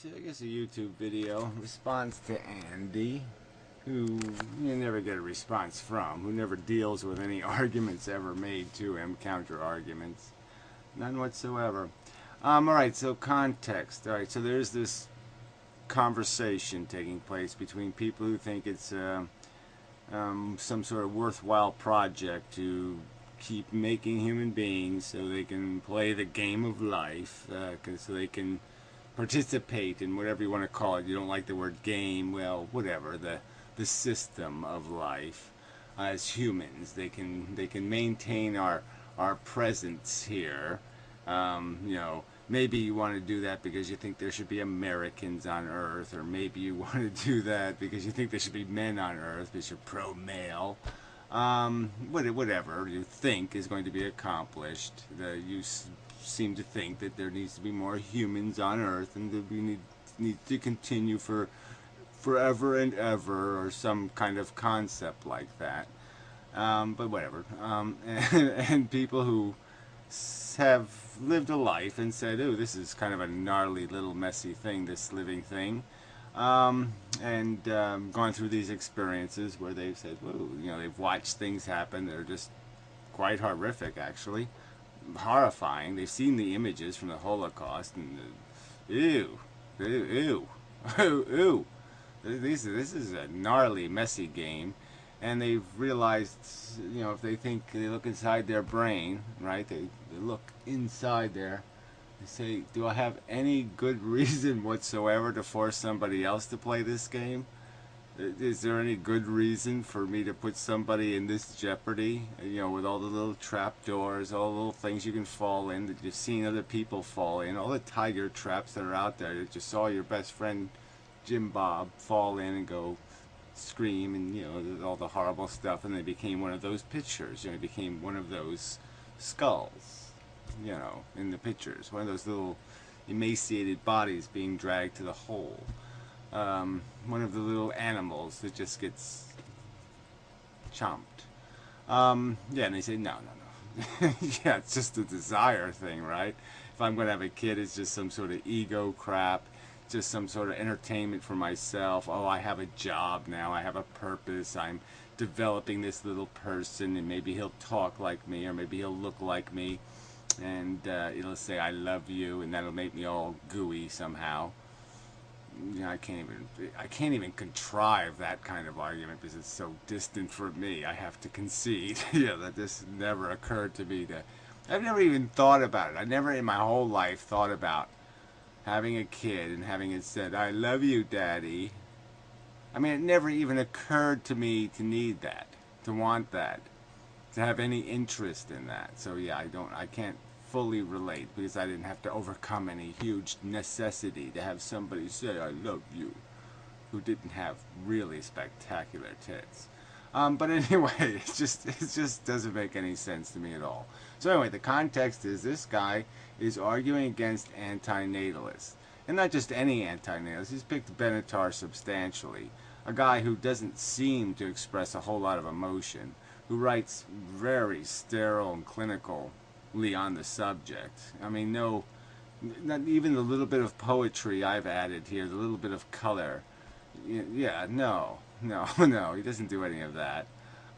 I guess a YouTube video response to Andy, who you never get a response from, who never deals with any arguments ever made to him, counter arguments, none whatsoever. Alright, so context. Alright, so there's this conversation taking place between people who think it's some sort of worthwhile project to keep making human beings so they can play the game of life, so they can participate in whatever you want to call it. You don't like the word game, well, whatever, the system of life as humans. They can maintain our presence here. You know, maybe you want to do that because you think there should be Americans on Earth, or maybe you want to do that because you think there should be men on Earth because you're pro-male. Whatever you think is going to be accomplished. You seem to think that there needs to be more humans on Earth, and that we need to continue for forever and ever, or some kind of concept like that. But whatever. And people who have lived a life and said, "Oh, this is kind of a gnarly little messy thing, this living thing," and gone through these experiences where they've said, "Whoa," you know, they've watched things happen that are just quite horrific, actually, horrifying. They've seen the images from the Holocaust, and ew, ew, ew, ew. This is a gnarly, messy game. And they've realized, you know, if they think, they look inside their brain, right? They look inside there. They say, do I have any good reason whatsoever to force somebody else to play this game? Is there any good reason for me to put somebody in this jeopardy? You know, with all the little trapdoors, all the little things you can fall in, that you've seen other people fall in, all the tiger traps that are out there that you saw your best friend Jim Bob fall in and go scream, and you know, all the horrible stuff, and they became one of those pictures. You know, became one of those skulls, you know, in the pictures, one of those little emaciated bodies being dragged to the hole, one of the little animals that just gets chomped. Yeah, and they say no. Yeah, it's just a desire thing, right? If I'm going to have a kid, it's just some sort of ego crap, just some sort of entertainment for myself. Oh, I have a job now, I have a purpose, I'm developing this little person, and maybe he'll talk like me, or maybe he'll look like me, and it'll say I love you, and that'll make me all gooey somehow. You know, I can't even contrive that kind of argument because it's so distant from me. I have to concede. Yeah, that just never occurred to me. I've never even thought about it. I never in my whole life thought about having a kid and having it said, I love you, Daddy. I mean, it never even occurred to me to need that, to want that, to have any interest in that. So yeah, I can't fully relate, because I didn't have to overcome any huge necessity to have somebody say, I love you, who didn't have really spectacular tits. But anyway, it just doesn't make any sense to me at all. So anyway, the context is this guy is arguing against antinatalists. And not just any antinatalist. He's picked Benatar substantially. A guy who doesn't seem to express a whole lot of emotion. Who writes very sterile and clinically on the subject. I mean, no, not even the little bit of poetry I've added here, the little bit of color. Yeah, no, he doesn't do any of that.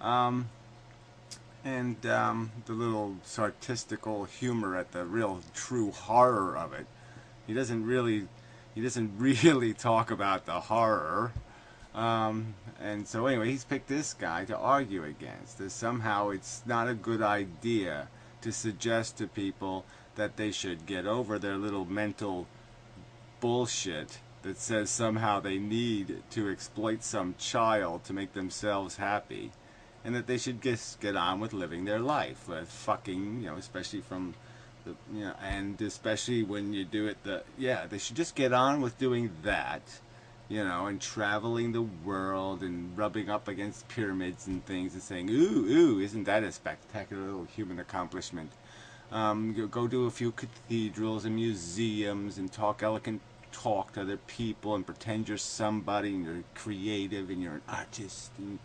And the little sartistical humor at the real true horror of it. He doesn't really talk about the horror. And so anyway, he's picked this guy to argue against. That somehow it's not a good idea to suggest to people that they should get over their little mental bullshit that says somehow they need to exploit some child to make themselves happy, and that they should just get on with living their life, with fucking, you know, especially from the, you know, and especially when you do it, they should just get on with doing that, you know, and traveling the world and rubbing up against pyramids and things and saying, ooh, isn't that a spectacular little human accomplishment? Go to a few cathedrals and museums and talk eloquent talk to other people and pretend you're somebody and you're creative and you're an artist and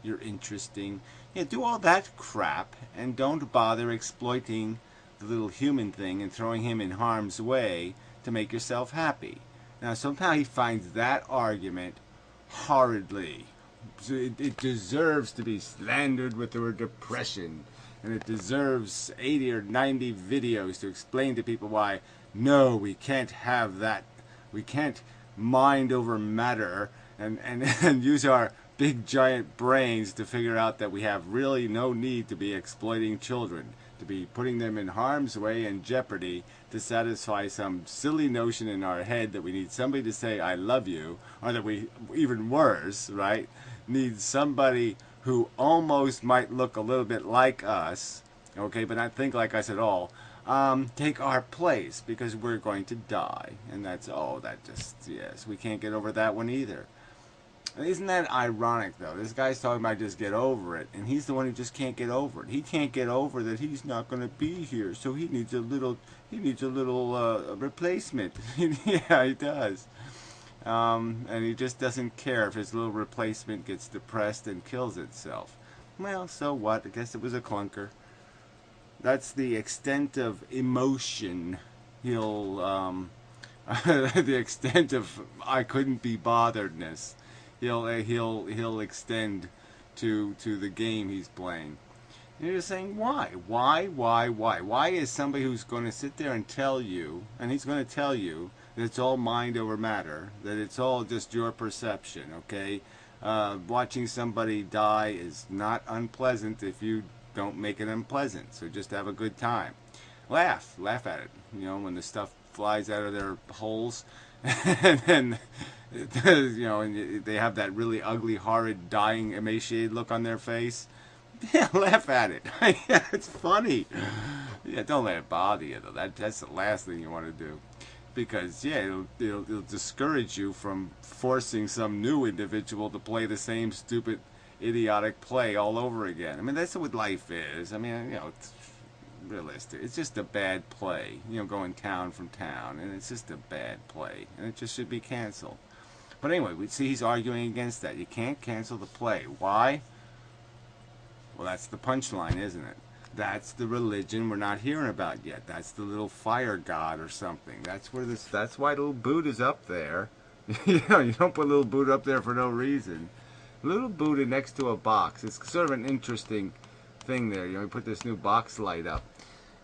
you're interesting. Yeah, do all that crap and don't bother exploiting the little human thing and throwing him in harm's way to make yourself happy. Now, somehow he finds that argument horridly. So it deserves to be slandered with the word depression. And it deserves 80 or 90 videos to explain to people why, no, we can't have that. We can't mind over matter and use our big giant brains to figure out that we have really no need to be exploiting children, to be putting them in harm's way and jeopardy to satisfy some silly notion in our head that we need somebody to say I love you, or that we, even worse, right, need somebody who almost might look a little bit like us, okay, but not think like us at all, take our place because we're going to die. And that's, oh, that just, yes, we can't get over that one either. Isn't that ironic, though? This guy's talking about just get over it, and he's the one who just can't get over it. He can't get over that he's not going to be here, so he needs a little replacement. Yeah, he does. And he just doesn't care if his little replacement gets depressed and kills itself. Well, so what? I guess it was a clunker. That's the extent of emotion he'll, the extent of I couldn't be botheredness. He'll extend to the game he's playing. And you're just saying, why? Why is somebody who's going to sit there and tell you, and he's going to tell you that it's all mind over matter, that it's all just your perception, okay? Watching somebody die is not unpleasant if you don't make it unpleasant, so just have a good time. Laugh at it, you know, when the stuff flies out of their holes, and then, you know, and they have that really ugly, horrid, dying, emaciated look on their face. Yeah, laugh at it. Yeah, it's funny. Yeah, don't let it bother you, though. That's the last thing you want to do. Because, yeah, it'll discourage you from forcing some new individual to play the same stupid, idiotic play all over again. I mean, that's what life is. I mean, you know, it's realistic. It's just a bad play, you know, going town from town. And it's just a bad play. And it just should be canceled. But anyway, we see he's arguing against that. You can't cancel the play. Why? Well, that's the punchline, isn't it? That's the religion we're not hearing about yet. That's the little fire god or something. That's where this. That's why little Buddha's up there. You know, you don't put little Buddha up there for no reason. Little Buddha next to a box. It's sort of an interesting thing there. You know, we put this new box light up,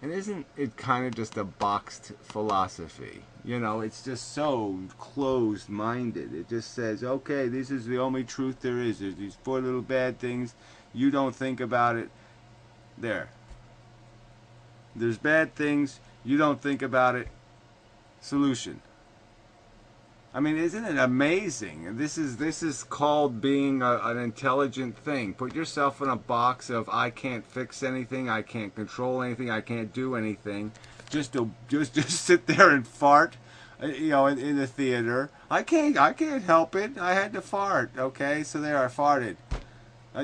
and isn't it kind of just a boxed philosophy? You know, it's just so closed-minded. It just says, okay, this is the only truth there is. There's these four little bad things. You don't think about it. There. There's bad things. You don't think about it. Solution. I mean, isn't it amazing? This is called being an intelligent thing. Put yourself in a box of I can't fix anything, I can't control anything, I can't do anything. Just sit there and fart, you know, in the theater. I can't help it. I had to fart. Okay, so there I farted.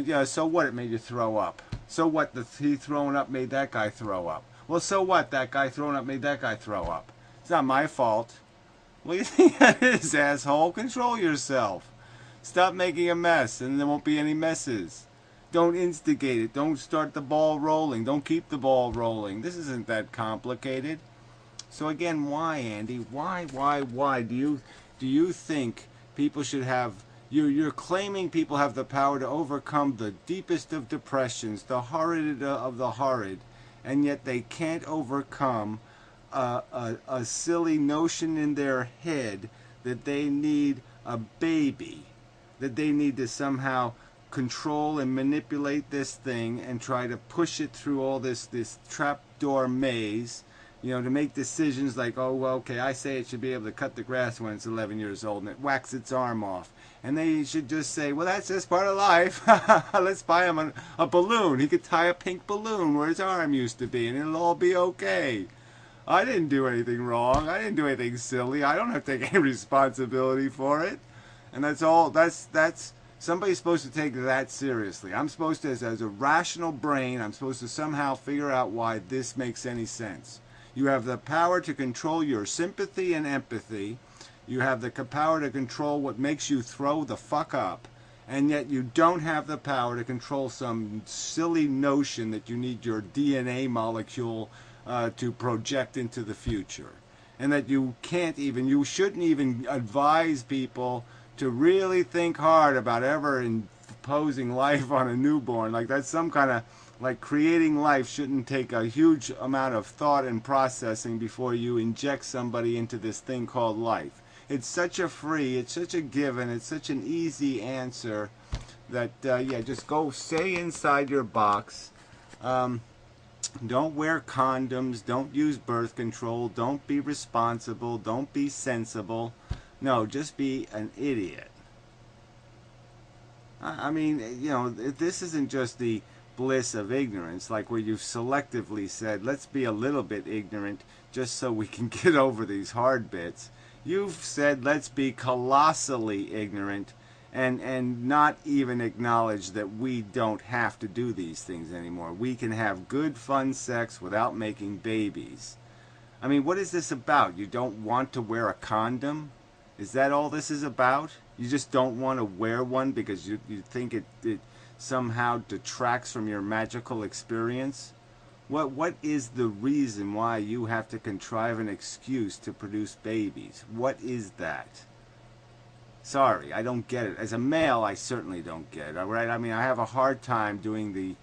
Yeah, so what? It made you throw up. So what? He throwing up made that guy throw up. Well, so what? That guy throwing up made that guy throw up. It's not my fault. Well, you think that is, asshole? Control yourself. Stop making a mess, and there won't be any messes. Don't instigate it. Don't start the ball rolling. Don't keep the ball rolling. This isn't that complicated. So again, why, Andy? Why? Do you think people should have? You're claiming people have the power to overcome the deepest of depressions, the horrid of the horrid, and yet they can't overcome a silly notion in their head that they need a baby, that they need to somehow control and manipulate this thing and try to push it through all this trapdoor maze, you know, to make decisions like, oh, well, okay, I say it should be able to cut the grass when it's 11 years old, and it whacks its arm off. And they should just say, well, that's just part of life. Let's buy him a balloon. He could tie a pink balloon where his arm used to be, and it'll all be okay. I didn't do anything wrong. I didn't do anything silly. I don't have to take any responsibility for it. And that's all. That's somebody's supposed to take that seriously. I'm supposed to, as a rational brain, I'm supposed to somehow figure out why this makes any sense. You have the power to control your sympathy and empathy. You have the power to control what makes you throw the fuck up. And yet you don't have the power to control some silly notion that you need your DNA molecule to project into the future. and that you shouldn't even advise people to really think hard about ever imposing life on a newborn. Like that's some kind of, like, creating life shouldn't take a huge amount of thought and processing before you inject somebody into this thing called life. It's such a given, it's such an easy answer that, yeah, just go stay inside your box. Don't wear condoms, don't use birth control, don't be responsible, don't be sensible. No, just be an idiot. I mean, you know, this isn't just the bliss of ignorance, like where you've selectively said, let's be a little bit ignorant just so we can get over these hard bits. You've said, let's be colossally ignorant and not even acknowledge that we don't have to do these things anymore. We can have good, fun sex without making babies. I mean, what is this about? You don't want to wear a condom? Is that all this is about? You just don't want to wear one because you think it somehow detracts from your magical experience? What is the reason why you have to contrive an excuse to produce babies? What is that? Sorry, I don't get it. As a male, I certainly don't get it, all right? I mean, I have a hard time doing the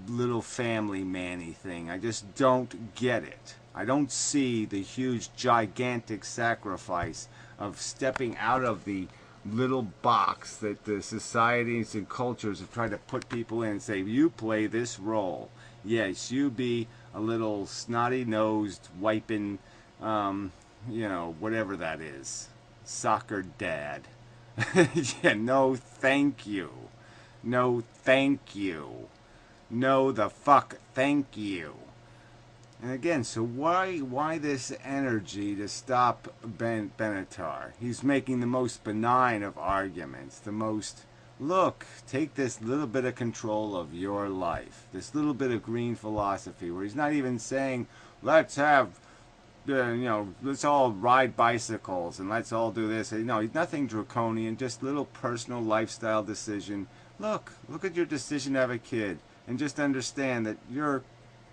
little family man-y thing. I just don't get it. I don't see the huge, gigantic sacrifice of stepping out of the little box that the societies and cultures have tried to put people in and say, you play this role. Yes, you be a little snotty-nosed, wiping, you know, whatever that is. Soccer dad. Yeah, no thank you. No thank you. No the fuck thank you. And again, so why this energy to stop Benatar? He's making the most benign of arguments, the most, look, take this little bit of control of your life, this little bit of green philosophy, where he's not even saying, let's have, you know, let's all ride bicycles and let's all do this. No, he's nothing draconian, just little personal lifestyle decision. Look at your decision to have a kid, and just understand that you're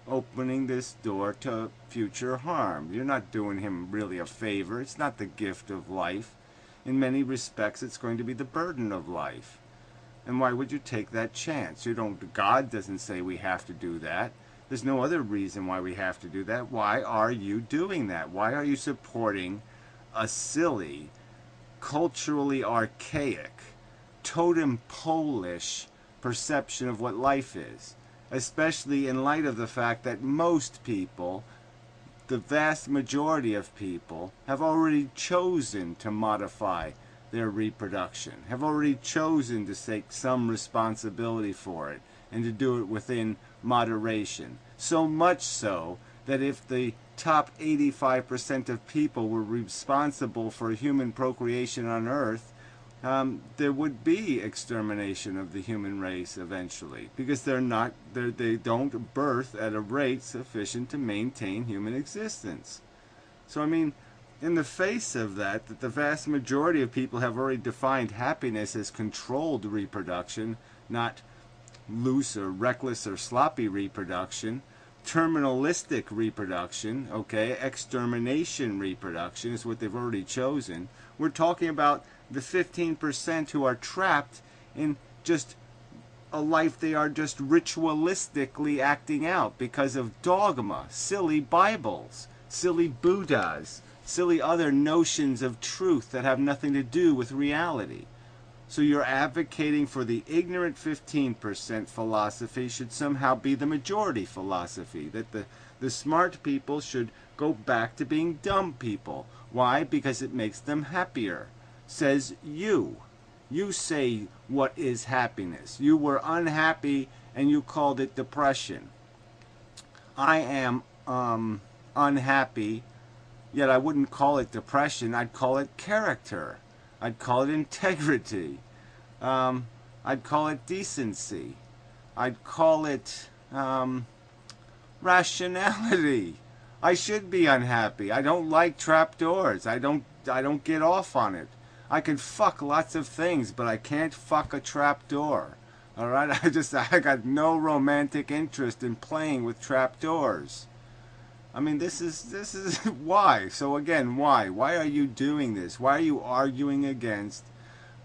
opening this door to future harm. You're not doing him really a favor. It's not the gift of life. In many respects, it's going to be the burden of life. And why would you take that chance? God doesn't say we have to do that. There's no other reason why we have to do that. Why are you doing that? Why are you supporting a silly, culturally archaic, totem pole-ish perception of what life is? Especially in light of the fact that most people, the vast majority of people, have already chosen to modify their reproduction, have already chosen to take some responsibility for it, and to do it within moderation. So much so that if the top 85% of people were responsible for human procreation on Earth, there would be extermination of the human race eventually, because they don't birth at a rate sufficient to maintain human existence. So I mean, in the face of that the vast majority of people have already defined happiness as controlled reproduction, not loose or reckless or sloppy reproduction. Terminalistic reproduction, okay, extermination reproduction is what they've already chosen. We're talking about the 15% who are trapped in just a life they are just ritualistically acting out because of dogma, silly Bibles, silly Buddhas, silly other notions of truth that have nothing to do with reality. So you're advocating for the ignorant 15% philosophy should somehow be the majority philosophy, that the smart people should go back to being dumb people. Why? Because it makes them happier. Says you. You say what is happiness. You were unhappy and you called it depression. I am unhappy, yet I wouldn't call it depression. I'd call it character. I'd call it integrity. I'd call it decency. I'd call it rationality. I should be unhappy. I don't like trapdoors. I don't get off on it. I can fuck lots of things, but I can't fuck a trapdoor. All right? I got no romantic interest in playing with trapdoors. I mean, this is why. So again, why? Why are you doing this? Why are you arguing against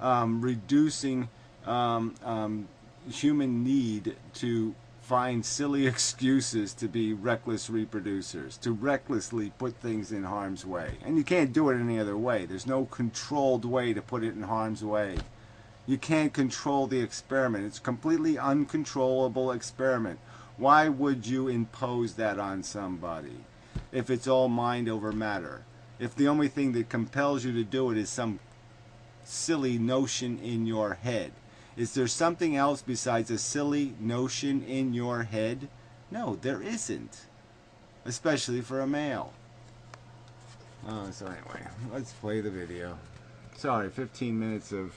reducing human need to find silly excuses to be reckless reproducers, to recklessly put things in harm's way? And you can't do it any other way. There's no controlled way to put it in harm's way. You can't control the experiment. It's a completely uncontrollable experiment. Why would you impose that on somebody if it's all mind over matter? If the only thing that compels you to do it is some silly notion in your head. Is there something else besides a silly notion in your head? No, there isn't. Especially for a male. So anyway, let's play the video. Sorry, 15 minutes of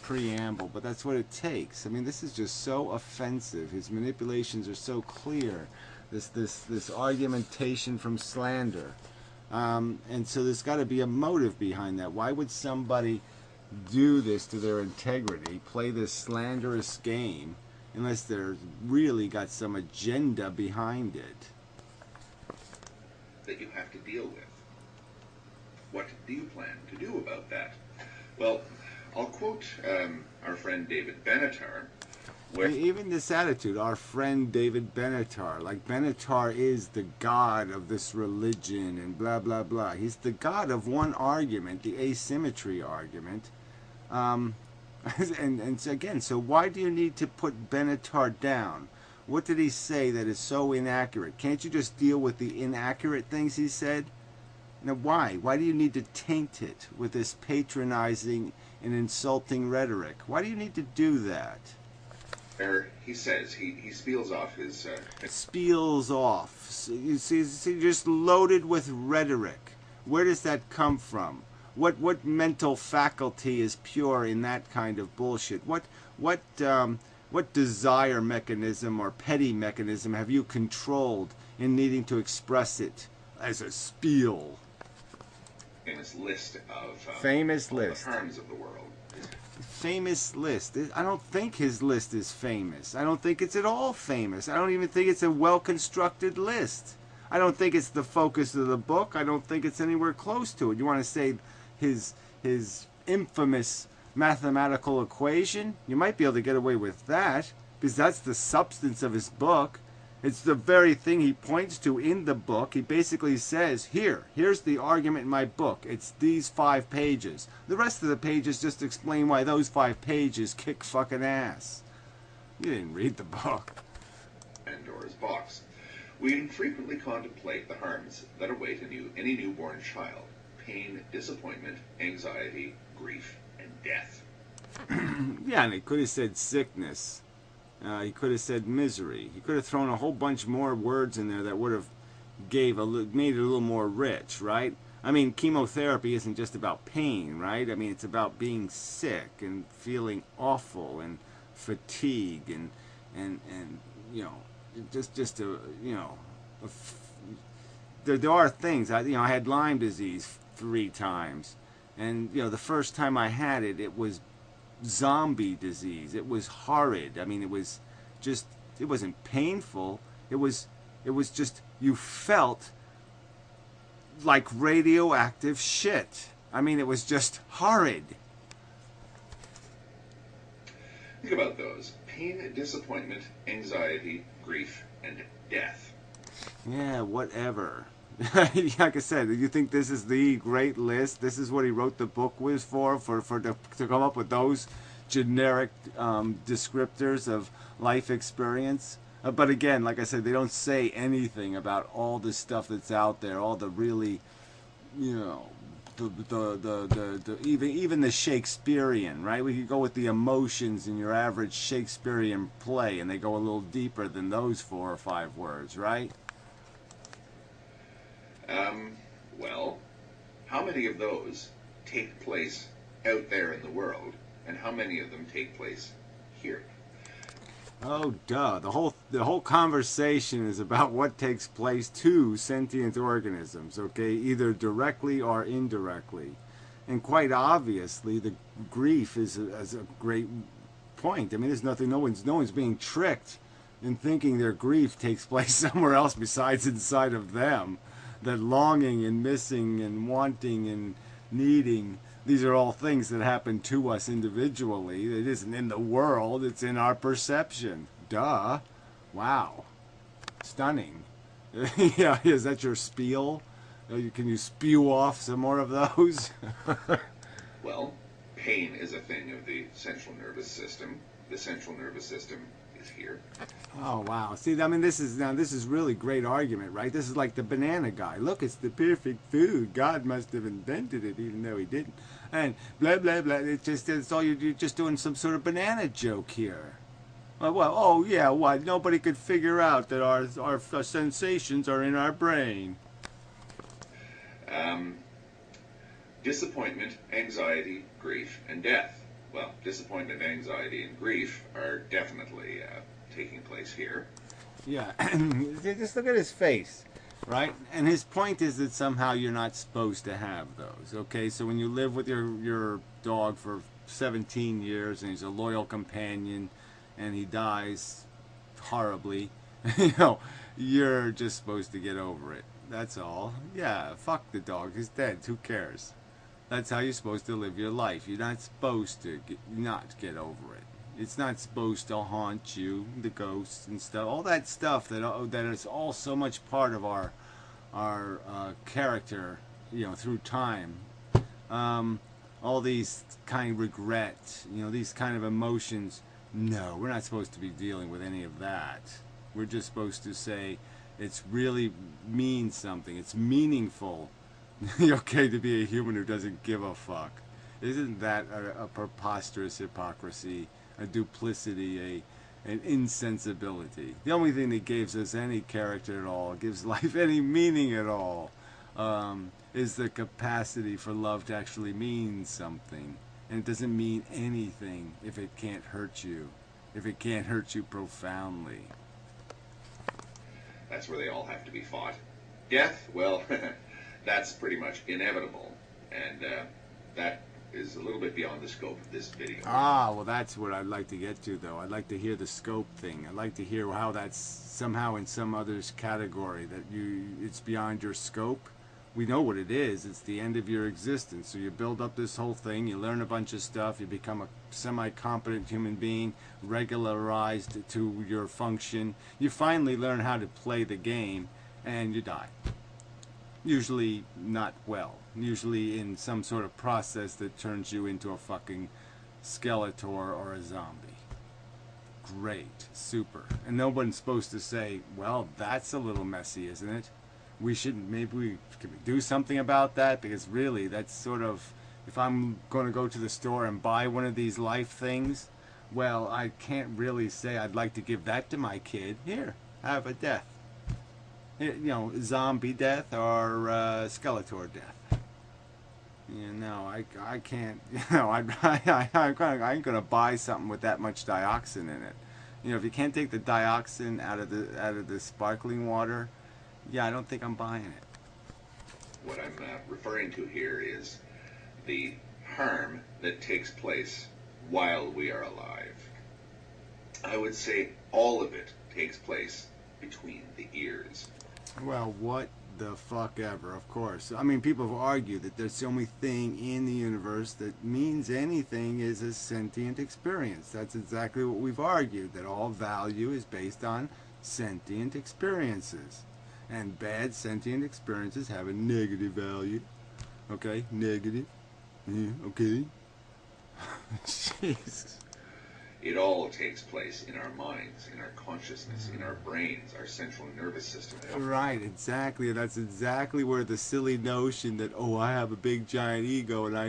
preamble, but that's what it takes. I mean, this is just so offensive. His manipulations are so clear. This argumentation from slander. And so there's got to be a motive behind that. Why would somebody do this to their integrity, play this slanderous game, unless they're really got some agenda behind it? That you have to deal with. What do you plan to do about that? Well, I'll quote our friend David Benatar. Even this attitude, our friend David Benatar, like Benatar is the god of this religion and blah, blah, blah. He's the god of one argument, the asymmetry argument. And so again, so why do you need to put Benatar down? What did he say that is so inaccurate? Can't you just deal with the inaccurate things he said? Now why? Why do you need to taint it with this patronizing and insulting rhetoric? Why do you need to do that? He says, he spiels off his... Spiels off. So you see, just loaded with rhetoric. Where does that come from? What mental faculty is pure in that kind of bullshit? What desire mechanism or petty mechanism have you controlled in needing to express it as a spiel? Famous list of famous list. The harms of the world. Famous list. I don't think his list is famous. I don't think it's at all famous. I don't even think it's a well-constructed list. I don't think it's the focus of the book. I don't think it's anywhere close to it. You want to say his infamous mathematical equation? You might be able to get away with that, because that's the substance of his book. It's the very thing he points to in the book. He basically says, here's the argument in my book. It's these 5 pages. The rest of the pages just explain why those 5 pages kick fucking ass. You didn't read the book. Pandora's box. We frequently contemplate the harms that await any newborn child. Pain, disappointment, anxiety, grief, and death. Yeah, and he could have said sickness. He could have said misery. He could have thrown a whole bunch more words in there that would have made it a little more rich, right? I mean, chemotherapy isn't just about pain, right? I mean, it's about being sick and feeling awful and fatigue and you know, just a, you know, there are things. I had Lyme disease 3 times, and you know, the first time I had it, it was zombie disease. It was horrid. I mean, it wasn't painful. It was just, you felt like radioactive shit. I mean, it was just horrid. Think about those. Pain, disappointment, anxiety, grief, and death. Yeah, whatever. Like I said, you think this is the great list? This is what he wrote the book was to come up with those generic descriptors of life experience? But again, like I said, they don't say anything about all the stuff that's out there, all the really, you know, even the Shakespearean, right? We could go with the emotions in your average Shakespearean play, and they go a little deeper than those 4 or 5 words, right? Well, how many of those take place out there in the world, and how many of them take place here? Oh, duh. The whole conversation is about what takes place to sentient organisms, okay? Either directly or indirectly. And quite obviously, the grief is a great point. I mean, there's nothing, no one's being tricked in thinking their grief takes place somewhere else besides inside of them. that longing and missing and wanting and needing, these are all things that happen to us individually. It isn't in the world, it's in our perception. Duh. Wow. Stunning. Yeah, is that your spiel? Can you spew off some more of those? Well, pain is a thing of the central nervous system. The central nervous system is here. Oh wow! See, I mean, this is really great argument, right? This is like the banana guy. Look, it's the perfect food. God must have invented it, even though he didn't. And blah blah blah. It's all you're just doing some sort of banana joke here. Well, oh yeah, what? Nobody could figure out that our sensations are in our brain. Disappointment, anxiety, grief, and death. Well, disappointment, anxiety, and grief are definitely taking place here. Yeah, just look at his face, right? And his point is that somehow you're not supposed to have those, okay? So when you live with your dog for 17 years and he's a loyal companion and he dies horribly, you're just supposed to get over it. That's all. Yeah, fuck the dog. He's dead. Who cares? That's how you're supposed to live your life. You're not supposed to not get over it. It's not supposed to haunt you, the ghosts and stuff. All that stuff that is all so much part of our character, through time. All these kind of regret, these kind of emotions. No, we're not supposed to be dealing with any of that. We're just supposed to say it's really means something. It's meaningful. Okay, to be a human who doesn't give a fuck. Isn't that a preposterous hypocrisy, a duplicity, an insensibility? The only thing that gives us any character at all, gives life any meaning at all, is the capacity for love to actually mean something. And it doesn't mean anything if it can't hurt you, if it can't hurt you profoundly. That's where they all have to be fought. Death, well, that's pretty much inevitable, and that is a little bit beyond the scope of this video. Ah, well, that's what I'd like to get to, though. I'd like to hear the scope thing. I'd like to hear how that's somehow in some other's category, that it's beyond your scope. We know what it is. It's the end of your existence. So you build up this whole thing, you learn a bunch of stuff, you become a semi-competent human being, regularized to your function. You finally learn how to play the game, and you die. Usually not well. Usually in some sort of process that turns you into a fucking Skeletor or a zombie. Great. Super. And no one's supposed to say, well, that's a little messy, isn't it? Maybe we do something about that, because really that's sort of, if I'm going to go to the store and buy one of these life things, well, I can't really say I'd like to give that to my kid. Here, have a death. Zombie death or Skeletor death. I can't. I ain't gonna buy something with that much dioxin in it. If you can't take the dioxin out of the sparkling water, yeah, I don't think I'm buying it. What I'm referring to here is the harm that takes place while we are alive. I would say all of it takes place between the ears. Well, what the fuck ever, of course. I mean, people have argued that there's the only thing in the universe that means anything is a sentient experience. That's exactly what we've argued, that all value is based on sentient experiences. And bad sentient experiences have a negative value. Okay? Negative. Yeah, okay? Jesus. It all takes place in our minds, in our consciousness, in our brains, our central nervous system. Right, exactly. That's exactly where the silly notion that, I have a big giant ego and I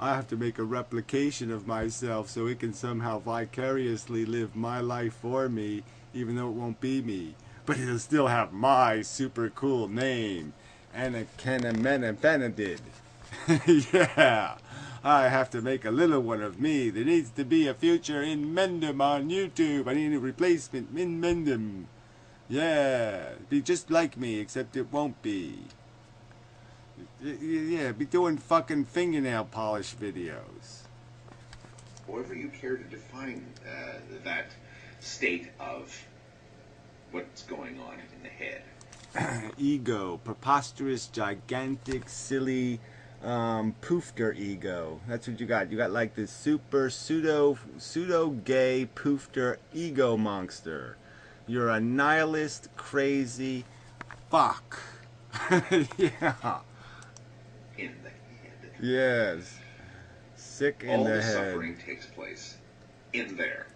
have to make a replication of myself so it can somehow vicariously live my life for me, even though it won't be me. But it'll still have my super cool name, Anekantavad. Yeah. I have to make a little one of me. There needs to be a future Inmendham on YouTube. I need a replacement Inmendham. Yeah, be just like me, except it won't be. Yeah, be doing fucking fingernail polish videos. However you care to define that state of what's going on in the head. Ego, preposterous, gigantic, silly, poofter ego. That's what you got. You got like this super pseudo gay poofter ego monster. You're a nihilist, crazy fuck. Yeah. In the head. Yes. Sick in the head. All the suffering takes place in there.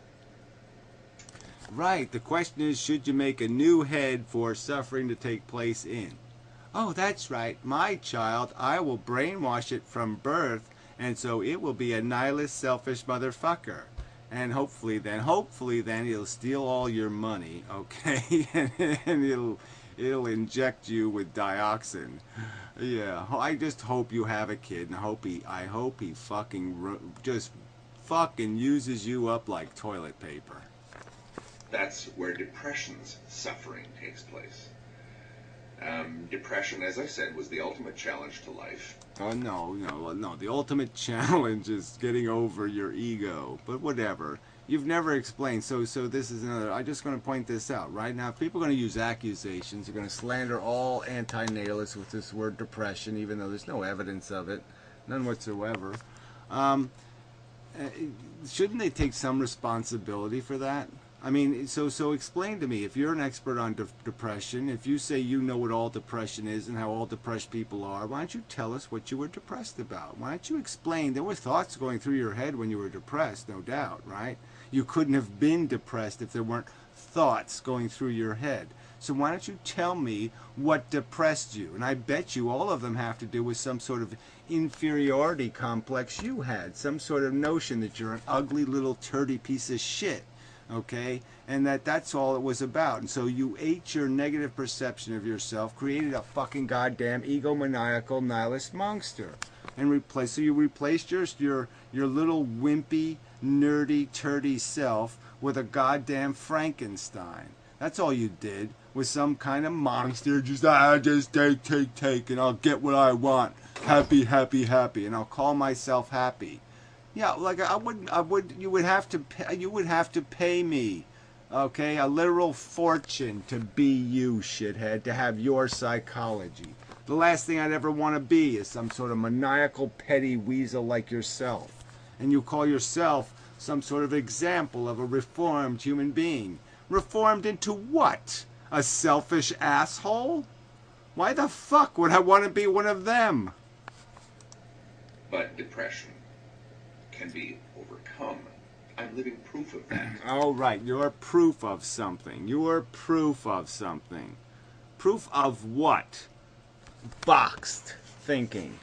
Right. The question is, should you make a new head for suffering to take place in? Oh, that's right. My child, I will brainwash it from birth, and so it will be a nihilist, selfish motherfucker. And hopefully then it'll steal all your money, okay? And it'll inject you with dioxin. Yeah, I just hope you have a kid, and I hope he just fucking uses you up like toilet paper. That's where depression's suffering takes place. Depression, as I said, was the ultimate challenge to life. Oh, no. The ultimate challenge is getting over your ego. But whatever. You've never explained. So this is another. I'm just going to point this out. Right now, if people are going to use accusations, they're going to slander all anti-natalists with this word depression, even though there's no evidence of it. None whatsoever. Shouldn't they take some responsibility for that? I mean, so explain to me, if you're an expert on depression, if you say you know what all depression is and how all depressed people are, why don't you tell us what you were depressed about? Why don't you explain? There were thoughts going through your head when you were depressed, no doubt, right? You couldn't have been depressed if there weren't thoughts going through your head. So why don't you tell me what depressed you? And I bet you all of them have to do with some sort of inferiority complex you had, some sort of notion that you're an ugly little turdy piece of shit. Okay, and that's all it was about. And so you ate your negative perception of yourself, created a fucking goddamn egomaniacal nihilist monster, and you replaced your little wimpy, nerdy, turdy self with a goddamn Frankenstein. That's all you did, was some kind of monster. Just take, and I'll get what I want. Happy, and I'll call myself happy. Yeah, like you would have to pay me, okay, a literal fortune to be you, shithead, to have your psychology. The last thing I'd ever want to be is some sort of maniacal, petty weasel like yourself. And you call yourself some sort of example of a reformed human being. Reformed into what? A selfish asshole? Why the fuck would I want to be one of them? But depression can be overcome. I'm living proof of that. Oh, right. You're proof of something. Proof of what? Boxed thinking.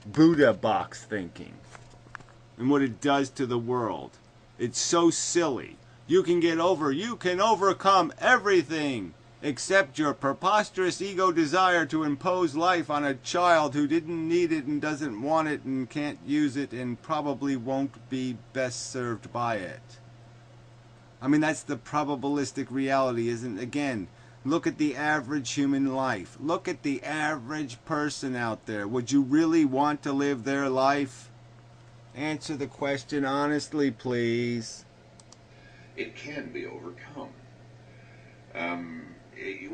Buddha box thinking. And what it does to the world. It's so silly. You can overcome everything except your preposterous ego desire to impose life on a child who didn't need it and doesn't want it and can't use it and probably won't be best served by it. I mean, that's the probabilistic reality, isn't it? Again, look at the average human life. Look at the average person out there. Would you really want to live their life? Answer the question honestly, please. It can be overcome.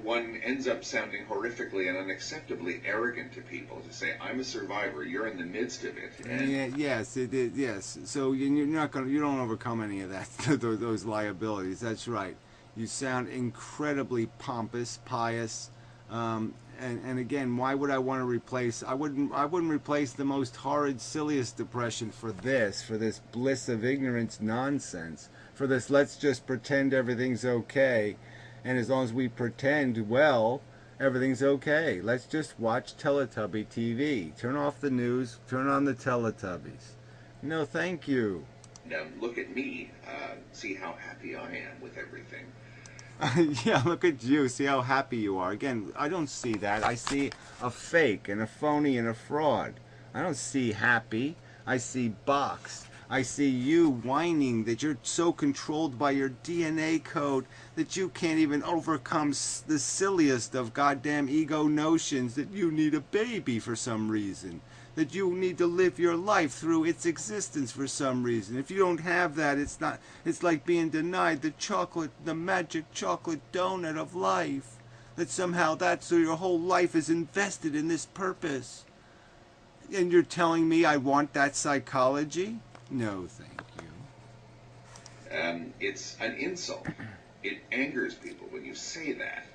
One ends up sounding horrifically and unacceptably arrogant to people to say, "I'm a survivor. You're in the midst of it." And yes, it is. Yes, so you don't overcome any of that. those liabilities. That's right. You sound incredibly pompous, pious, and again, why would I want to replace? I wouldn't replace the most horrid, silliest depression for this bliss of ignorance nonsense. For this, let's just pretend everything's okay. And as long as we pretend well, everything's okay. Let's just watch Teletubby TV. Turn off the news. Turn on the Teletubbies. No, thank you. Now look at me. See how happy I am with everything. Yeah, look at you. See how happy you are. Again, I don't see that. I see a fake and a phony and a fraud. I don't see happy. I see boxed. I see you whining that you're so controlled by your DNA code that you can't even overcome the silliest of goddamn ego notions that you need a baby for some reason. That you need to live your life through its existence for some reason. If you don't have that, it's like being denied the magic chocolate donut of life. That somehow that's so your whole life is invested in this purpose. And you're telling me I want that psychology? No, thank you. It's an insult. It angers people when you say that.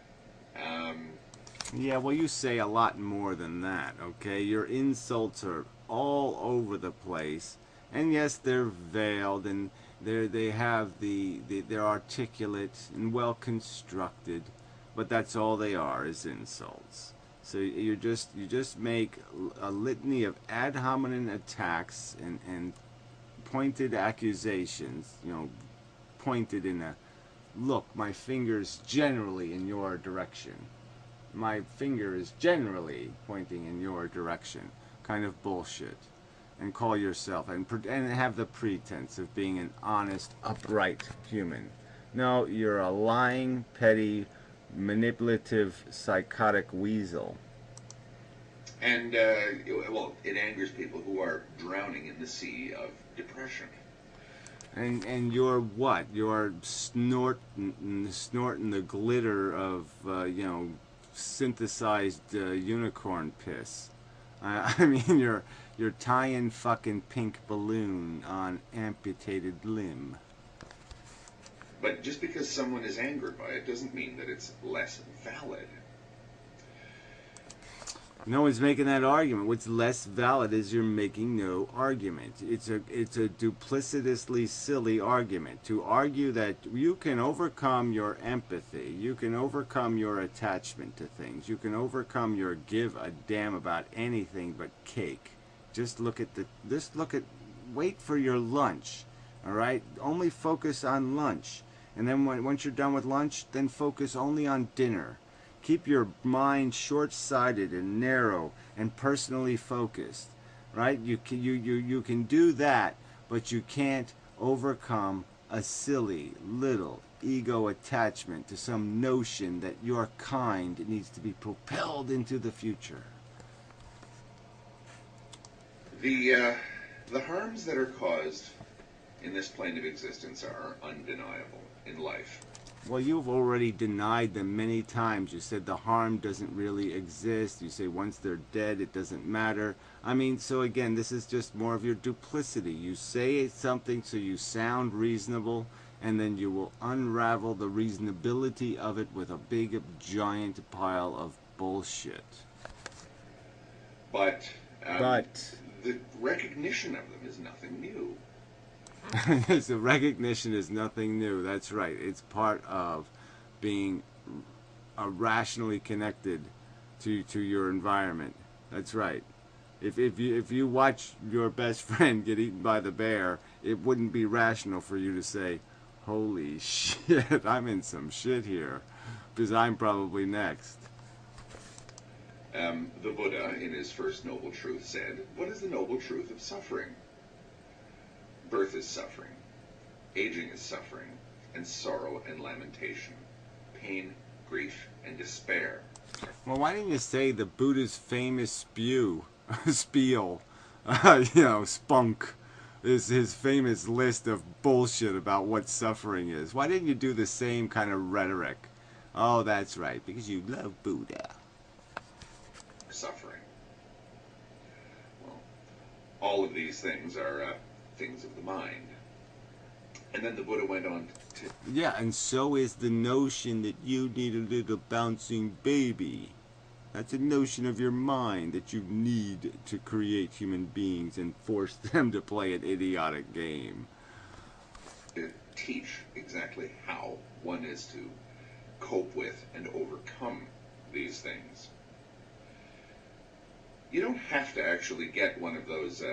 Yeah, well, you say a lot more than that, okay? Your insults are all over the place. And yes, they're veiled and they're articulate and well constructed, but that's all they are, is insults. So you just make a litany of ad hominem attacks and pointed accusations, pointed in a, look, my finger's generally in your direction. My finger is generally pointing in your direction. Kind of bullshit. And call yourself, and have the pretense of being an honest, upright human. No, you're a lying, petty, manipulative, psychotic weasel. And, well, it angers people who are drowning in the sea of depression. And you're what? You're snorting the glitter of, synthesized unicorn piss. I mean, you're tying fucking pink balloon on amputated limb. But just because someone is angered by it doesn't mean that it's less valid. No one's making that argument. What's less valid is you're making no argument. It's a duplicitously silly argument. To argue that you can overcome your empathy, you can overcome your attachment to things, you can overcome your give a damn about anything but cake. Wait for your lunch, all right? Only focus on lunch. And then once you're done with lunch, then focus only on dinner. Keep your mind short-sighted and narrow and personally focused, right? You can do that, but you can't overcome a silly little ego attachment to some notion that your kind needs to be propelled into the future. The harms that are caused in this plane of existence are undeniable in life. Well, you've already denied them many times. You said the harm doesn't really exist. You say once they're dead, it doesn't matter. I mean, so again, this is just more of your duplicity. You say something so you sound reasonable, and then you will unravel the reasonability of it with a big, giant pile of bullshit. But the recognition of them is nothing new. The recognition is nothing new. That's right. It's part of being rationally connected to your environment. That's right. If you watch your best friend get eaten by the bear, it wouldn't be rational for you to say, "Holy shit, I'm in some shit here," because I'm probably next. The Buddha, in his first noble truth, said, "What is the noble truth of suffering? Birth is suffering, aging is suffering, and sorrow and lamentation, pain, grief, and despair." Well, why didn't you say the Buddha's famous spiel, spunk, is his famous list of bullshit about what suffering is? Why didn't you do the same kind of rhetoric? Oh, that's right, because you love Buddha. Suffering. Well, all of these things are things of the mind. And then the Buddha went on to... Yeah, and so is the notion that you need a little bouncing baby. That's a notion of your mind that you need to create human beings and force them to play an idiotic game. To teach exactly how one is to cope with and overcome these things. You don't have to actually get one of those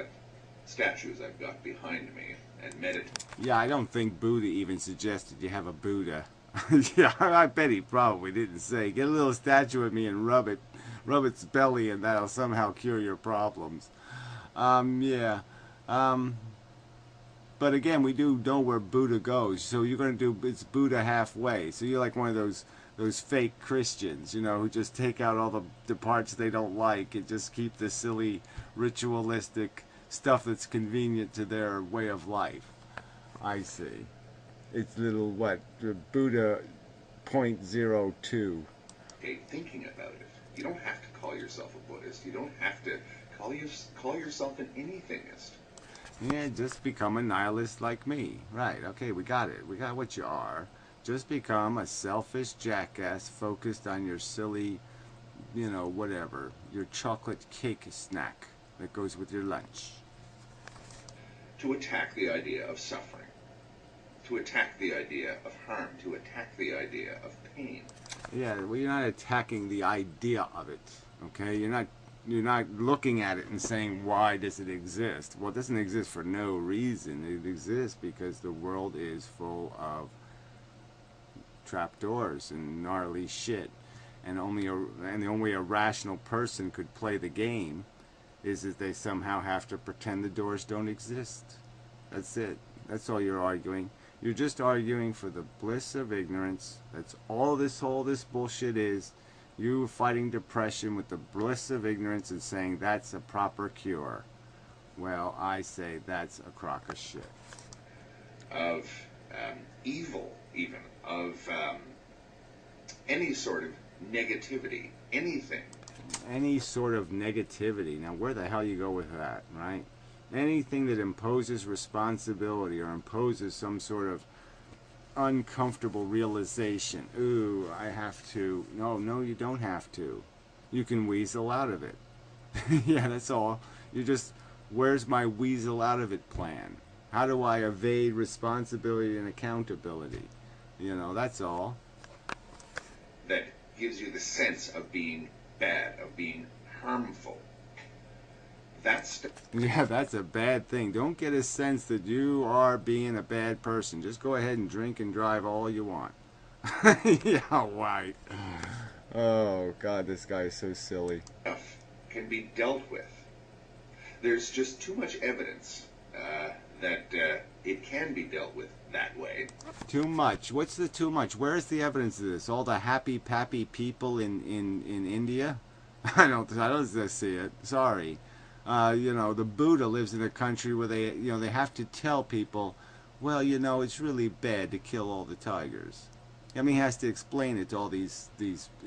statues I've got behind me and meditate. Yeah, I don't think Buddha even suggested you have a Buddha. Yeah, I bet he probably didn't say, get a little statue of me and rub its belly and that'll somehow cure your problems. But again, we do know where Buddha goes, so you're going to do, it's Buddha halfway. So you're like one of those fake Christians, who just take out all the parts they don't like and just keep the silly ritualistic stuff that's convenient to their way of life. I see. It's little, Buddha .02. okay, thinking about it. You don't have to call yourself a Buddhist. You don't have to call yourself an anythingist. Yeah, just become a nihilist like me. Right, okay, we got it. We got what you are. Just become a selfish jackass focused on your silly, whatever, your chocolate cake snack that goes with your lunch. To attack the idea of suffering, to attack the idea of harm, to attack the idea of pain. Yeah, well, you're not attacking the idea of it, okay? You're not looking at it and saying, why does it exist? Well, it doesn't exist for no reason. It exists because the world is full of trapdoors and gnarly shit. And the only way a rational person could play the game is that they somehow have to pretend the doors don't exist. That's it. That's all you're arguing. You're just arguing for the bliss of ignorance. That's all this bullshit is. You fighting depression with the bliss of ignorance and saying that's a proper cure. Well, I say that's a crock of shit. Of evil, even. Of any sort of negativity. Anything. Any sort of negativity. Now, where the hell you go with that, right? Anything that imposes responsibility or imposes some sort of uncomfortable realization. Ooh, I have to. No, you don't have to. You can weasel out of it. Yeah, that's all. You just, where's my weasel out of it plan? How do I evade responsibility and accountability? That's all. That gives you the sense of being bad, of being harmful. Yeah, that's a bad thing. Don't get a sense that you are being a bad person. Just go ahead and drink and drive all you want. Yeah, right. Oh, God, this guy is so silly. Can be dealt with. There's just too much evidence that it can be dealt with that way. Too much? What's the too much? Where's the evidence of this? All the happy-pappy people in India? I don't see it. Sorry. The Buddha lives in a country where they have to tell people, well, it's really bad to kill all the tigers. I mean, he has to explain it to all these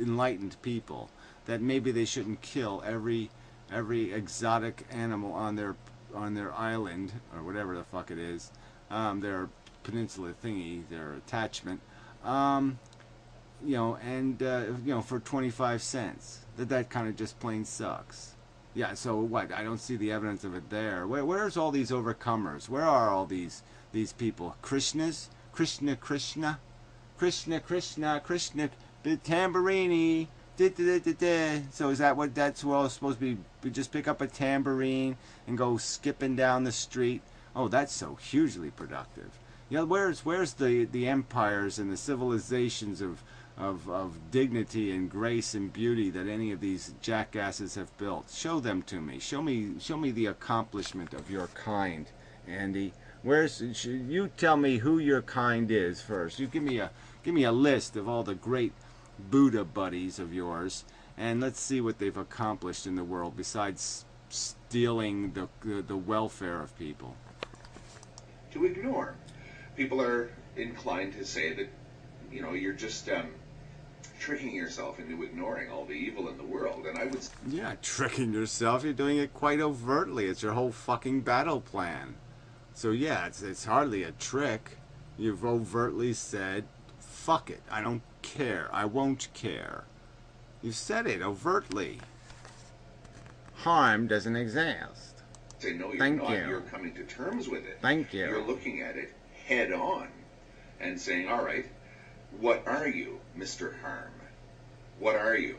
enlightened people that maybe they shouldn't kill every exotic animal on their island or whatever the fuck it is, their peninsula thingy, their attachment, for 25 cents. That kind of just plain sucks. Yeah, so what? I don't see the evidence of it there. Where's all these overcomers? Where are all these people? Krishnas? Krishna, the tamborini. So is that what that's all supposed to be? We just pick up a tambourine and go skipping down the street? Oh, that's so hugely productive. Where's the empires and the civilizations of dignity and grace and beauty that any of these jackasses have built? Show them to me. Show me the accomplishment of your kind, Andy. You tell me who your kind is first. You give me a list of all the great Buddha buddies of yours, and let's see what they've accomplished in the world besides stealing the welfare of people. To ignore. People are inclined to say that, you're just tricking yourself into ignoring all the evil in the world, and I would... Yeah, tricking yourself. You're doing it quite overtly. It's your whole fucking battle plan. So yeah, it's hardly a trick. You've overtly said, fuck it, I don't care, I won't care. You've said it overtly. Harm doesn't exist. Say, no, you're Thank not. you. You're coming to terms with it. Thank you. You're looking at it head on and saying, all right, what are you, Mr. Harm? What are you?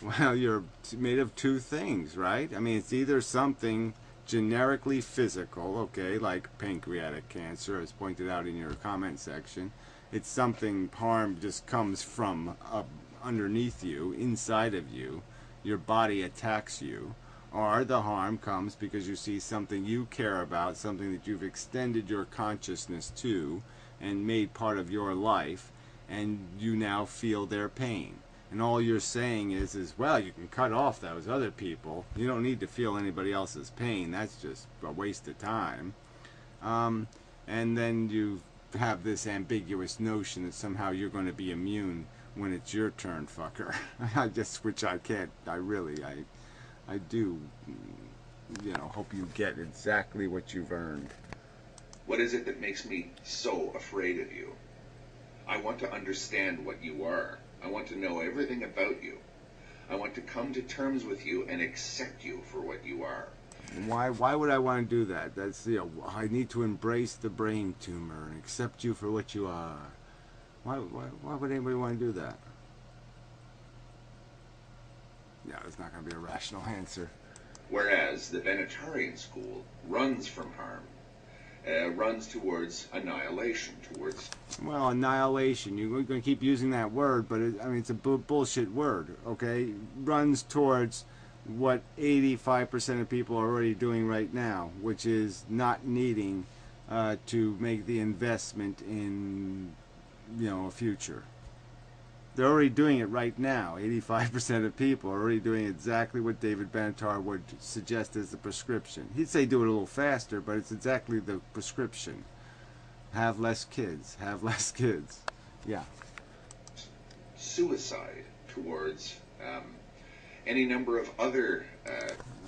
Well, you're made of two things, right? I mean, it's either something generically physical, okay, like pancreatic cancer, as pointed out in your comment section. It's something harm just comes from underneath you, inside of you. Your body attacks you. Or the harm comes because you see something you care about, something that you've extended your consciousness to and made part of your life, and you now feel their pain. And all you're saying is, well, you can cut off those other people. You don't need to feel anybody else's pain. That's just a waste of time. And then you have this ambiguous notion that somehow you're going to be immune when it's your turn, fucker. Which I can't, I do, hope you get exactly what you've earned. What is it that makes me so afraid of you? I want to understand what you are. I want to know everything about you. I want to come to terms with you and accept you for what you are. Why would I want to do that? That's, I need to embrace the brain tumor and accept you for what you are. Why would anybody want to do that? Yeah, it's not going to be a rational answer. Whereas the Benatarian school runs from harm, runs towards annihilation, towards... Well, annihilation, you're going to keep using that word, but it's a bullshit word, okay? Runs towards what 85% of people are already doing right now, which is not needing to make the investment in, a future. They're already doing it right now. 85% of people are already doing exactly what David Benatar would suggest as the prescription. He'd say do it a little faster, but it's exactly the prescription. Have less kids. Have less kids. Yeah. Suicide towards any number of other...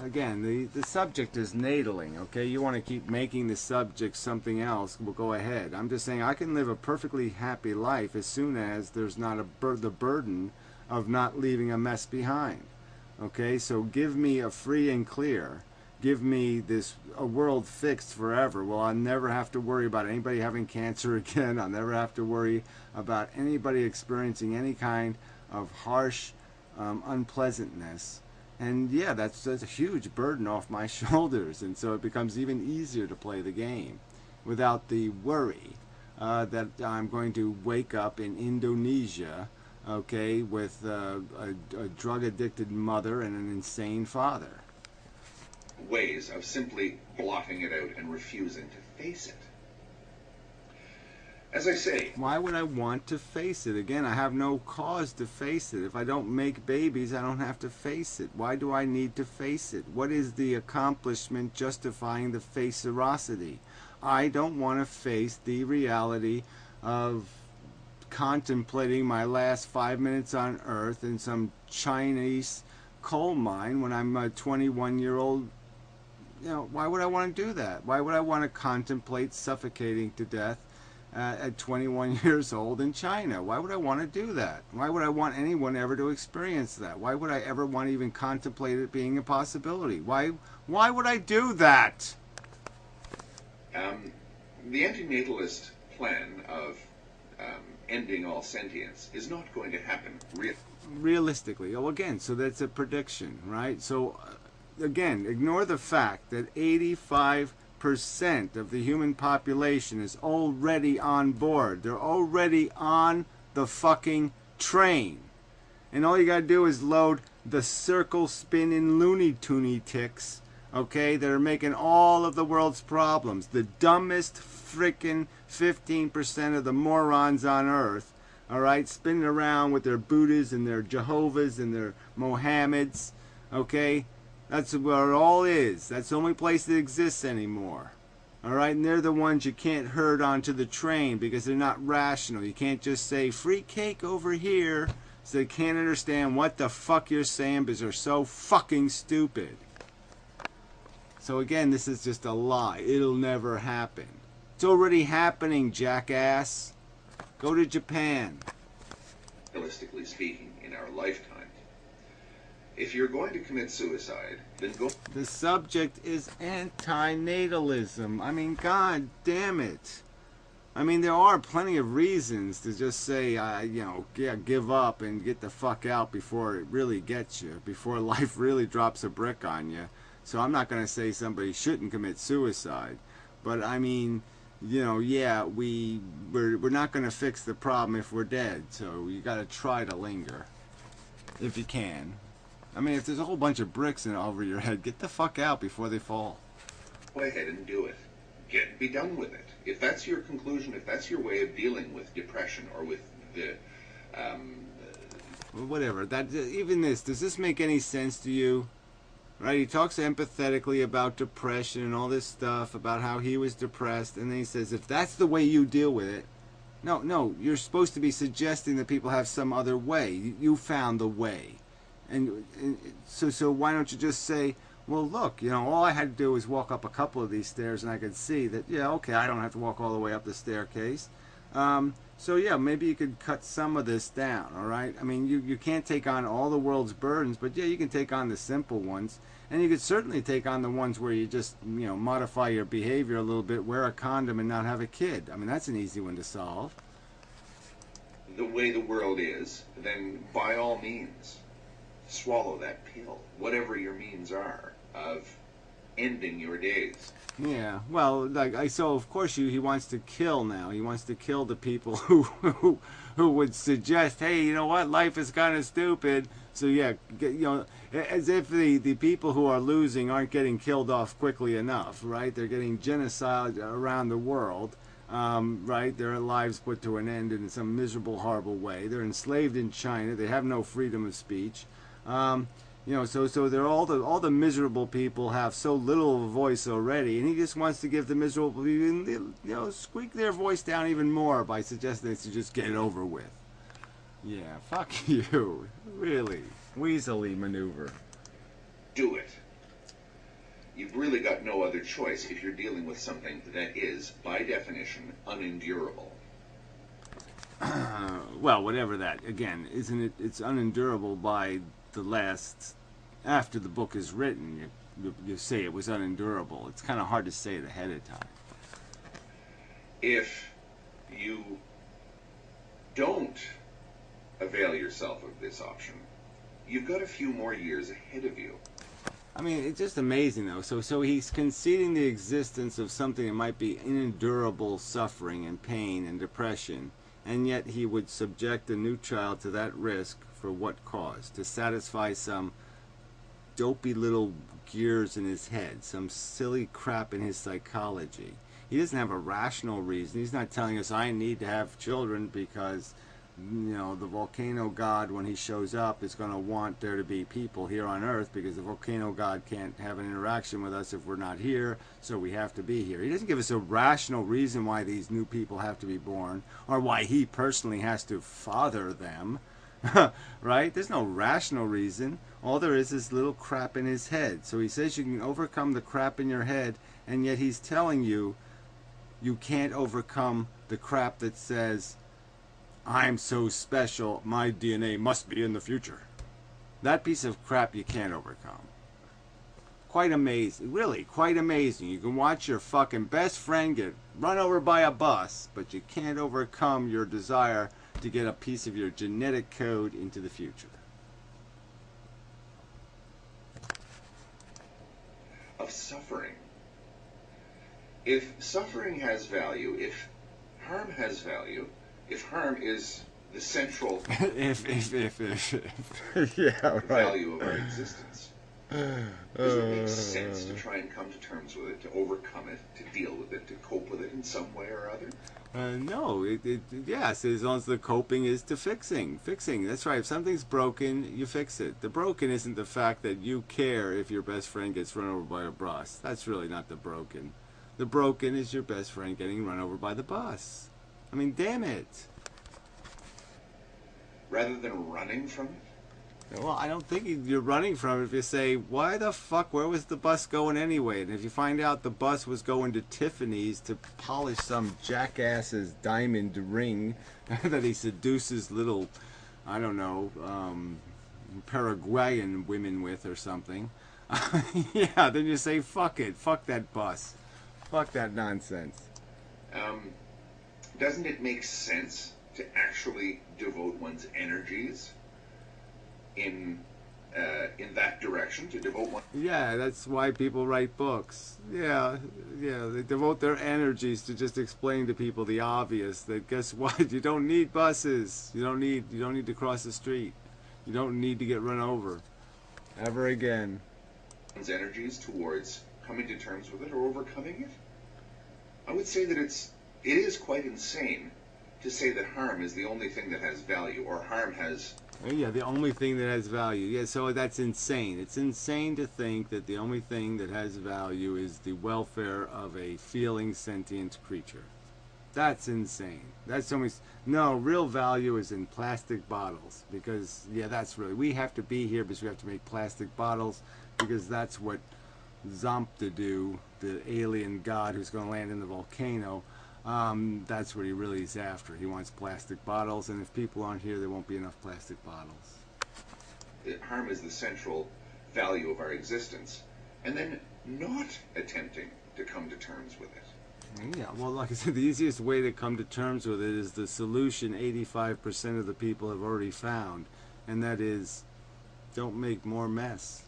Again, the subject is nataling, okay? You want to keep making the subject something else, we'll go ahead. I'm just saying I can live a perfectly happy life as soon as there's not the burden of not leaving a mess behind. Okay, so give me a free and clear. Give me a world fixed forever. Well, I'll never have to worry about anybody having cancer again. I'll never have to worry about anybody experiencing any kind of harsh unpleasantness. And yeah, that's a huge burden off my shoulders, and so it becomes even easier to play the game without the worry that I'm going to wake up in Indonesia, okay, with a drug-addicted mother and an insane father. Ways of simply blotting it out and refusing to face it. As I say... Why would I want to face it? Again, I have no cause to face it. If I don't make babies, I don't have to face it. Why do I need to face it? What is the accomplishment justifying the facerosity? I don't want to face the reality of contemplating my last 5 minutes on Earth in some Chinese coal mine when I'm a 21-year-old. Why would I want to do that? Why would I want to contemplate suffocating to death at 21 years old in China? Why would I want to do that? Why would I want anyone ever to experience that? Why would I ever want to even contemplate it being a possibility? Why would I do that? The antinatalist plan of ending all sentience is not going to happen realistically. Oh, again, so that's a prediction, right? So, again, ignore the fact that 85% of the human population is already on board. They're already on the fucking train. And all you gotta do is load the circle spinning Looney Toony ticks, okay, that are making all of the world's problems. The dumbest freaking 15% of the morons on Earth, alright, spinning around with their Buddhas and their Jehovahs and their Mohammeds, okay? That's where it all is. That's the only place that exists anymore. Alright, and they're the ones you can't herd onto the train because they're not rational. You can't just say, free cake over here, so they can't understand what the fuck you're saying because they're so fucking stupid. So again, this is just a lie. It'll never happen. It's already happening, jackass. Go to Japan. Realistically speaking, in our lifetime. If you're going to commit suicide, then go... The subject is antinatalism. I mean, god damn it. I mean, there are plenty of reasons to just say, give up and get the fuck out before it really gets you, before life really drops a brick on you. So I'm not going to say somebody shouldn't commit suicide. But, I mean, yeah, we're not going to fix the problem if we're dead. So you got to try to linger, if you can. I mean, if there's a whole bunch of bricks over your head, get the fuck out before they fall. Go ahead and do it. Be done with it. If that's your conclusion, if that's your way of dealing with depression or with the... Well, whatever. Even this, does this make any sense to you? Right? He talks empathetically about depression and all this stuff, about how he was depressed, and then he says, if that's the way you deal with it, No, no, you're supposed to be suggesting that people have some other way. You found the way. And so why don't you just say, well, look, all I had to do was walk up a couple of these stairs and I could see that, yeah, okay, I don't have to walk all the way up the staircase. So, yeah, maybe you could cut some of this down, all right? I mean, you can't take on all the world's burdens, but, yeah, you can take on the simple ones. And you could certainly take on the ones where you just, modify your behavior a little bit, wear a condom and not have a kid. I mean, that's an easy one to solve. The way the world is, then by all means, swallow that pill, whatever your means are of ending your days. Yeah, well, so of course he wants to kill now. He wants to kill the people who would suggest, hey, you know what, life is kind of stupid. So yeah, as if the people who are losing aren't getting killed off quickly enough, right? They're getting genocide around the world, right? Their lives put to an end in some miserable, horrible way. They're enslaved in China. They have no freedom of speech. So they're all the miserable people have so little of a voice already, and he just wants to give the miserable people, squeak their voice down even more by suggesting they should just get it over with. Yeah, fuck you. Really. Weaselly maneuver. Do it. You've really got no other choice if you're dealing with something that is, by definition, unendurable. Well, whatever that, again, isn't it? It's unendurable by the last, after the book is written, you say it was unendurable. It's kind of hard to say it ahead of time. If you don't avail yourself of this option, you've got a few more years ahead of you. I mean, it's just amazing, though. So he's conceding the existence of something that might be unendurable suffering and pain and depression, and yet he would subject a new child to that risk for what cause? To satisfy some dopey little gears in his head, some silly crap in his psychology. He doesn't have a rational reason. He's not telling us I need to have children because the volcano god, when he shows up, is going to want there to be people here on Earth because the volcano god can't have an interaction with us if we're not here, so we have to be here. He doesn't give us a rational reason why these new people have to be born, or why he personally has to father them. Right? There's no rational reason. All there is little crap in his head. So he says you can overcome the crap in your head, and yet he's telling you you can't overcome the crap that says, I'm so special, my DNA must be in the future. That piece of crap you can't overcome. Quite amazing. Really, quite amazing. You can watch your fucking best friend get run over by a bus, but you can't overcome your desire to get a piece of your genetic code into the future. Of suffering. If suffering has value, if harm has value, if harm is the central yeah, right. value of our existence, does it make sense to try and come to terms with it, to overcome it, to deal with it, to cope with it in some way or other? No, yes, as long as the coping is to fixing. That's right. If something's broken, you fix it. The broken isn't the fact that you care if your best friend gets run over by a bus. That's really not the broken. The broken is your best friend getting run over by the bus. I mean, damn it. Rather than running from it? Well, I don't think you're running from it if you say, why the fuck, where was the bus going anyway? And if you find out the bus was going to Tiffany's to polish some jackass's diamond ring that he seduces little, I don't know, Paraguayan women with or something, yeah, then you say, fuck it, fuck that bus. Fuck that nonsense. Doesn't it make sense to actually devote one's energies in that direction, to devote one? Yeah, that's why people write books. Yeah, they devote their energies to just explain to people the obvious. That guess what? You don't need buses. You don't need to cross the street. You don't need to get run over ever again. One's energies towards coming to terms with it or overcoming it. I would say that it is quite insane to say that harm is the only thing that has value, or harm has... Yeah, the only thing that has value. Yeah, so that's insane. It's insane to think that the only thing that has value is the welfare of a feeling, sentient creature. That's insane. That's so much. No, real value is in plastic bottles because, yeah, that's really. We have to be here because we have to make plastic bottles because that's what Zompta do, the alien god who's going to land in the volcano. That's what he really is after. He wants plastic bottles, and if people aren't here, there won't be enough plastic bottles. Harm is the central value of our existence, and then not attempting to come to terms with it. Yeah, well, like I said, the easiest way to come to terms with it is the solution 85% of the people have already found, and that is, don't make more mess.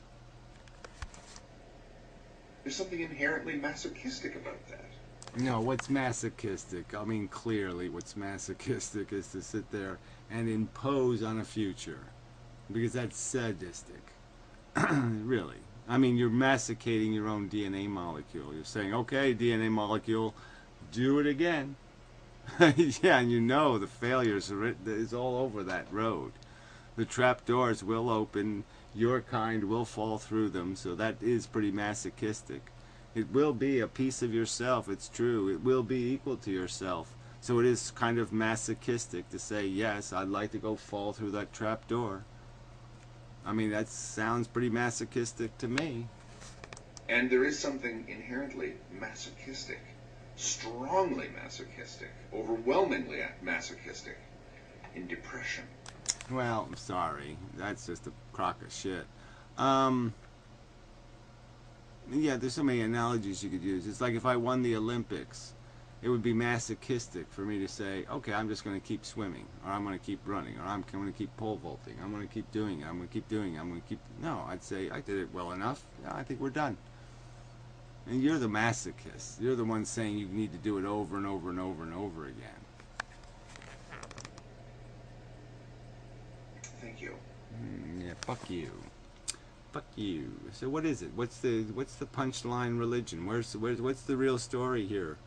There's something inherently masochistic about that. No, what's masochistic? I mean, clearly what's masochistic is to sit there and impose on a future, because that's sadistic. Really. I mean, you're masticating your own DNA molecule. You're saying, okay, DNA molecule, do it again. Yeah, and you know the failures is all over that road. The trap doors will open. Your kind will fall through them. So that is pretty masochistic. It will be a piece of yourself. It's true. It will be equal to yourself. So it is kind of masochistic to say, yes, I'd like to go fall through that trap door. I mean, that sounds pretty masochistic to me. And there is something inherently masochistic, strongly masochistic, overwhelmingly masochistic in depression. Well, I'm sorry. That's just a crock of shit. Yeah, there's so many analogies you could use. It's like if I won the Olympics, it would be masochistic for me to say, okay, I'm just going to keep swimming, or I'm going to keep running, or I'm going to keep pole vaulting, I'm going to keep doing it, I'm going to keep doing it, I'm going to keep... No, I'd say, I did it well enough, yeah, I think we're done. And you're the masochist. You're the one saying you need to do it over and over and over and over again. Thank you. Yeah, fuck you. Fuck you. So what is it? What's the punchline religion? What's the real story here?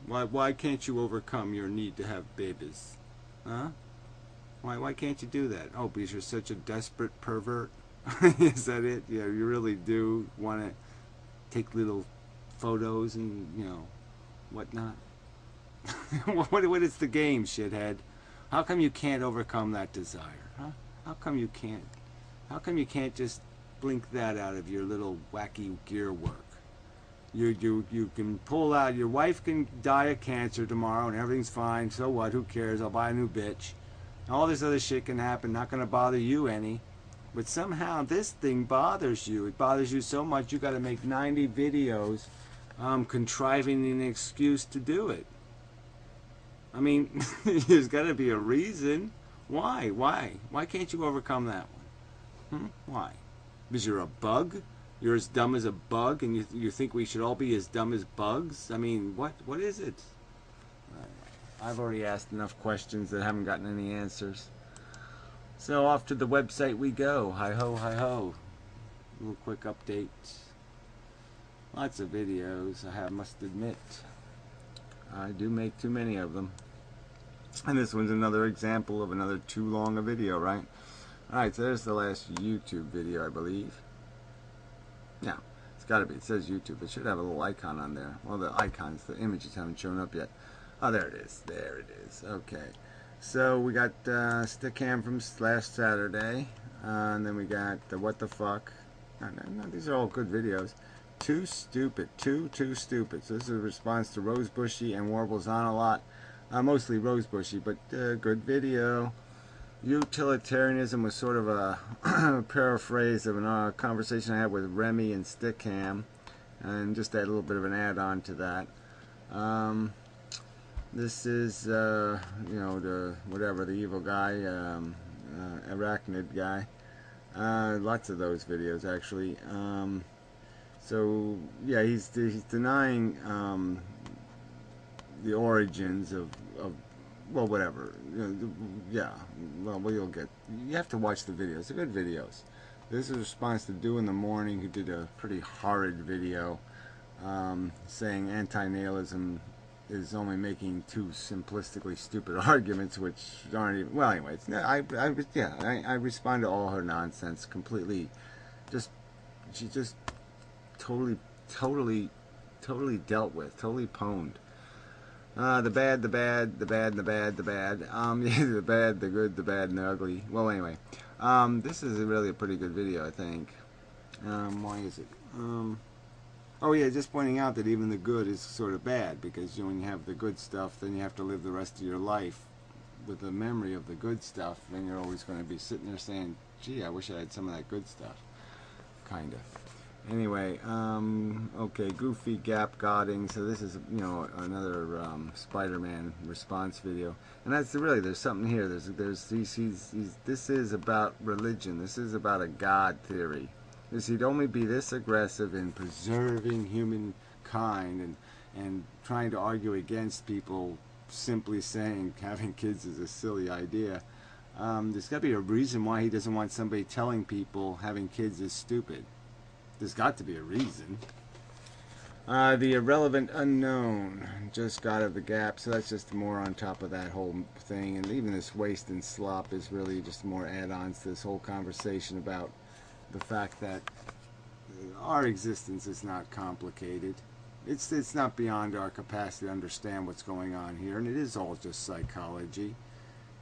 Why can't you overcome your need to have babies? Huh? Why can't you do that? Oh, because you're such a desperate pervert? Is that it? Yeah, you really do want to take little photos and, you know, whatnot? What is the game, shithead? How come you can't overcome that desire? Huh? How come you can't? How come you can't just blink that out of your little wacky gear work? You can pull out, your wife can die of cancer tomorrow and everything's fine, so what, who cares, I'll buy a new bitch. All this other shit can happen, not going to bother you any. But somehow this thing bothers you. It bothers you so much you got to make 90 videos contriving an excuse to do it. I mean, there's got to be a reason. Why? Why can't you overcome that one? Why? Because you're a bug? You're as dumb as a bug, and you think we should all be as dumb as bugs? I mean, what is it? I've already asked enough questions that haven't gotten any answers. So off to the website we go. Hi ho, hi ho. A little quick update. Lots of videos, I must admit. I do make too many of them. And this one's another example of another too long a video, right? Alright, so there's the last YouTube video, I believe. Yeah, it's got to be. It says YouTube. It should have a little icon on there. Well, the icons, the images haven't shown up yet. Oh, there it is. There it is. Okay. So we got Stickam from last Saturday. And then we got the What the Fuck. No, these are all good videos. Too Stupid. Too Stupid. So this is a response to Rosebushy and Warbles on a lot. Mostly Rosebushy, but good video. Utilitarianism was sort of a paraphrase of a conversation I had with Remy and Stickam, and just add a little bit of an add-on to that. This is, you know, the evil guy, arachnid guy. Lots of those videos, actually. So, yeah, he's denying the origins of well, whatever. Yeah. Well, you'll get. You have to watch the videos. They're good videos. This is a response to Do in the Morning, who did a pretty horrid video saying anti-nihilism is only making two simplistically stupid arguments, which aren't even. Well, anyway, I respond to all her nonsense completely. She just totally dealt with, totally pwned. The bad, the bad, the bad, the bad, the bad. Yeah, the bad, the good, the bad, and the ugly. Well, anyway, this is really a pretty good video, I think. Why is it? Oh yeah, just pointing out that even the good is sort of bad, because when you have the good stuff, then you have to live the rest of your life with the memory of the good stuff. Then you're always going to be sitting there saying, "Gee, I wish I had some of that good stuff." Kinda. Anyway, okay, Goofy Gap Godding. So this is, you know, another Spider-Man response video, and that's really, there's something here. This is about religion. This is about a God theory. Is he'd only be this aggressive in preserving humankind and trying to argue against people simply saying having kids is a silly idea. There's got to be a reason why he doesn't want somebody telling people having kids is stupid. There's got to be a reason. The irrelevant unknown just got out of the gap, so that's just more on top of that whole thing. And even this waste and slop is really just more add-ons to this whole conversation about the fact that our existence is not complicated. It's not beyond our capacity to understand what's going on here, and it is all just psychology.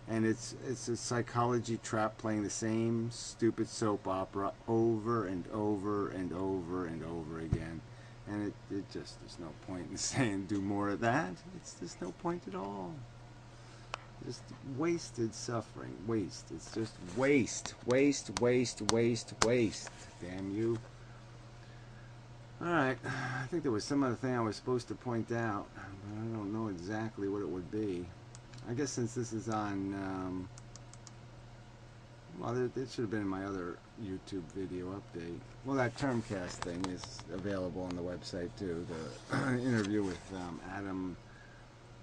And it's a psychology trap playing the same stupid soap opera over and over and over and over again. And it just, there's no point in saying do more of that. There's no point at all. Just wasted suffering. Waste. It's just waste. Waste, waste, waste, waste. Damn you. Alright, I think there was some other thing I was supposed to point out, but I don't know exactly what it would be. I guess since this is on, well, it should have been in my other YouTube video update. Well, that Termcast thing is available on the website too, the interview with Adam,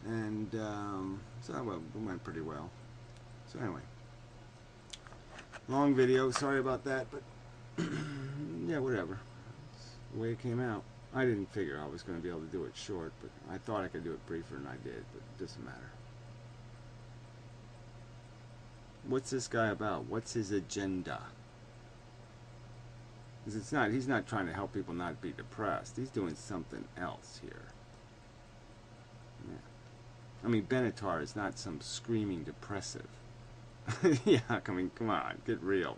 and so it went pretty well. So anyway, long video, sorry about that, but yeah, whatever. It's the way it came out. I didn't figure I was going to be able to do it short, but I thought I could do it briefer than I did, but it doesn't matter. What's this guy about? What's his agenda? Because he's not trying to help people not be depressed. He's doing something else here. Yeah. I mean, Benatar is not some screaming depressive. Yeah, I mean, come on, get real.